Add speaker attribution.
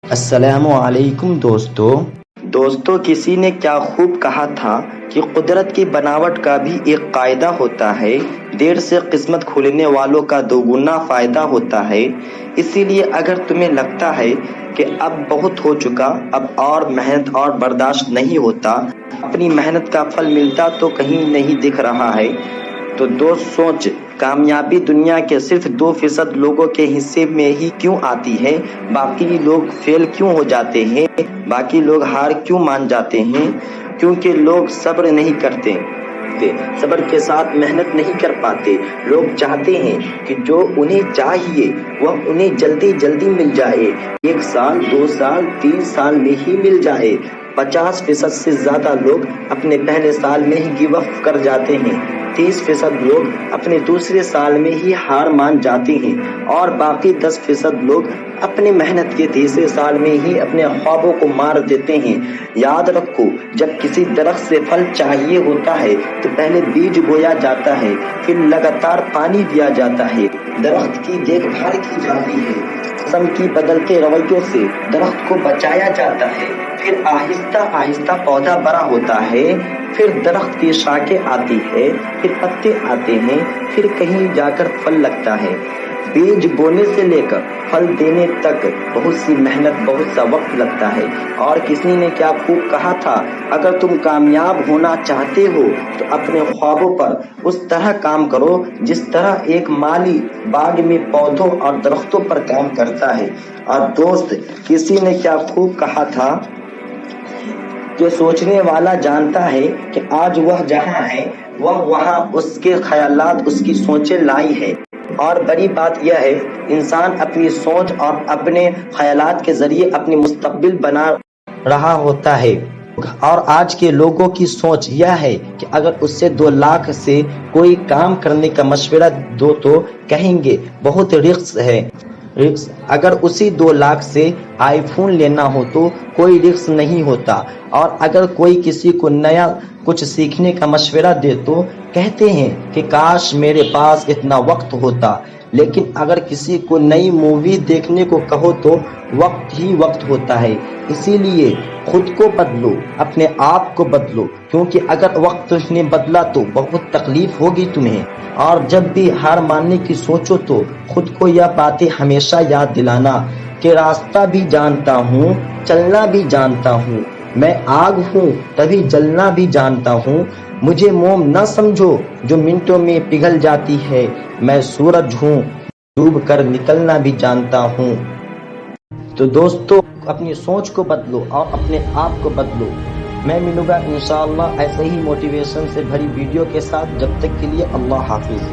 Speaker 1: السلام علیکم دوستو کسی نے کیا خوب کہا تھا کہ قدرت کی بناوٹ کا بھی ایک قاعدہ ہوتا ہے، دیر سے قسمت کھولنے والوں کا دوگنا فائدہ ہوتا ہے۔ اسی لیے اگر تمہیں لگتا ہے کہ اب بہت ہو چکا، اب اور محنت اور برداشت نہیں ہوتا، اپنی محنت کا پھل ملتا تو کہیں نہیں دکھ رہا ہے، تو دوست سوچ، کامیابی دنیا کے صرف 2% لوگوں کے حصے میں ہی کیوں آتی ہے؟ باقی لوگ فیل کیوں ہو جاتے ہیں؟ باقی لوگ ہار کیوں مان جاتے ہیں؟ کیونکہ لوگ صبر نہیں کرتے، صبر کے ساتھ محنت نہیں کر پاتے۔ لوگ چاہتے ہیں کہ جو انہیں چاہیے وہ انہیں جلدی جلدی مل جائے، 1 سال 2 سال 3 سال میں ہی مل جائے۔ 50% سے زیادہ لوگ اپنے پہلے سال میں ہی گیو اپ کر جاتے ہیں، 30% لوگ اپنے دوسرے سال میں ہی ہار مان جاتے ہیں، اور باقی 10% لوگ اپنی محنت کے تیسرے سال میں ہی اپنے خوابوں کو مار دیتے ہیں۔ یاد رکھو، جب کسی درخت سے پھل چاہیے ہوتا ہے تو پہلے بیج بویا جاتا ہے، پھر لگاتار پانی دیا جاتا ہے، درخت کی دیکھ بھال کی جاتی ہے، موسم کی بدلتے رویوں سے درخت کو بچایا جاتا ہے، پھر آہستہ آہستہ پودا بڑا ہوتا ہے، پھر درخت کی شاخیں آتی ہے، پھر پتے آتے ہیں، پھر کہیں جا کر پھل لگتا ہے۔ بیج بونے سے لے کر پھل دینے تک بہت سی محنت، بہت سا وقت لگتا ہے۔ اور کسی نے کیا خوب کہا تھا، اگر تم کامیاب ہونا چاہتے ہو تو اپنے خوابوں پر اس طرح کام کرو جس طرح ایک مالی باغ میں پودوں اور درختوں پر کام کرتا ہے۔ اور دوست، کسی نے کیا خوب کہا تھا کہ سوچنے والا جانتا ہے کہ آج وہ جہاں ہے وہ وہاں اس کے خیالات، اس کی سوچیں لائی ہے۔ اور بڑی بات یہ ہے، انسان اپنی سوچ اور اپنے خیالات کے ذریعے اپنی مستقبل بنا رہا ہوتا ہے۔ اور آج کے لوگوں کی سوچ یہ ہے کہ اگر اس سے 2 لاکھ سے کوئی کام کرنے کا مشورہ دو تو کہیں گے بہت رسک ہے۔ اگر اسی 2 لاکھ سے آئی فون لینا ہو تو کوئی رسک نہیں ہوتا۔ اور اگر کوئی کسی کو نیا کچھ سیکھنے کا مشورہ دے تو کہتے ہیں کہ کاش میرے پاس اتنا وقت ہوتا۔ لیکن اگر کسی کو نئی مووی دیکھنے کو کہو تو وقت ہی وقت ہوتا ہے۔ اسی لیے خود کو بدلو، اپنے آپ کو بدلو، کیونکہ اگر وقت نے بدلا تو بہت تکلیف ہوگی تمہیں۔ اور جب بھی ہار ماننے کی سوچو تو خود کو یہ باتیں ہمیشہ یاد دلانا کہ راستہ بھی جانتا ہوں، چلنا بھی جانتا ہوں، میں آگ ہوں تبھی جلنا بھی جانتا ہوں، مجھے موم نہ سمجھو جو منٹوں میں پگھل جاتی ہے، میں سورج ہوں ڈوب کر نکلنا بھی جانتا ہوں۔ تو دوستو، اپنی سوچ کو بدلو اور اپنے آپ کو بدلو۔ میں ملوں گا انشاءاللہ ایسے ہی موٹیویشن سے بھری ویڈیو کے ساتھ، جب تک کے لیے اللہ حافظ۔